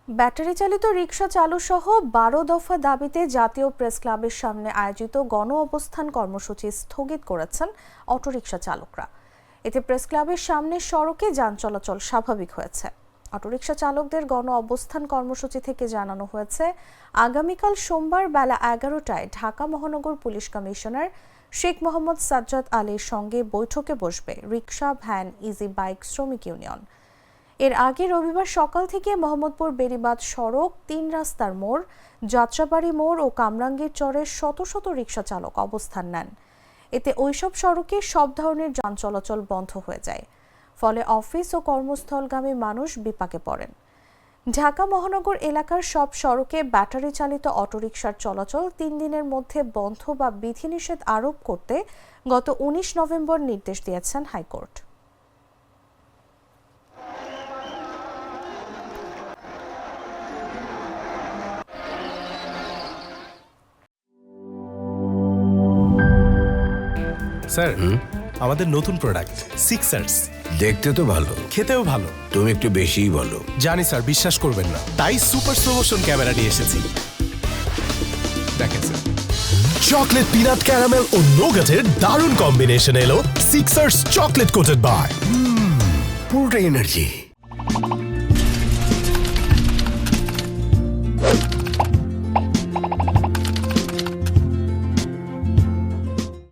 Battery চালিত রিকশা চালু সহ ১২ দফা দাবিতে জাতীয় প্রেস ক্লাবের সামনে আয়োজিত গণ অবস্থান কর্মসূচি স্থগিত করেছেন অটোরিকশা চালকরা। এতে প্রেস ক্লাবের সামনে সড়কে যান চলাচল স্বাভাবিক হয়েছে। অটোরিকশা চালকদের গণ অবস্থান কর্মসূচি থেকে জানানো হয়েছে, আগামীকাল সোমবার বেলা ১১টায় ঢাকা মহানগর পুলিশ কমিশনার শেখ মোহাম্মদ সাজ্জাদ আলীর সঙ্গে বৈঠকে বসবে রিকশা, ভ্যান, ইজি বাইক শ্রমিক ইউনিয়ন। এর আগে রবিবার সকাল থেকে মোহাম্মদপুর বেড়িবাঁধ সড়ক, ৩ রাস্তার মোড়, যাত্রাবাড়ি মোড় ও কামরাঙ্গীর চরে শত শত রিকশা চালক অবস্থান নেন। এতে ওইসব সড়কে সব ধরনের যান চলাচল বন্ধ হয়ে যায়। ফলে অফিস ও কর্মস্থলগামী মানুষ বিপাকে পড়েন। ঢাকা মহানগর এলাকার সব সড়কে ব্যাটারি চালিত অটোরিকশার চলাচল ৩ দিনের মধ্যে বন্ধ বা বিধিনিষেধ আরোপ করতে গত ১৯ নভেম্বর নির্দেশ দিয়েছেন হাইকোর্ট। স্যার, আমাদের নতুন প্রোডাক্ট সিক্সার্স দেখতে তো ভালো, খেতেও ভালো। তুমি একটু বেশিই বলো। জানি স্যার, বিশ্বাস করবেন না, তাই সুপার স্লো মোশন ক্যামেরা নিয়ে এসেছি। দেখেন স্যার, চকলেট, পিনাট, ক্যারামেল ও নোগাটের দারুণ কম্বিনেশন এলো সিক্সার্স চকলেট কোটেড বার। পুরোটা এনার্জি।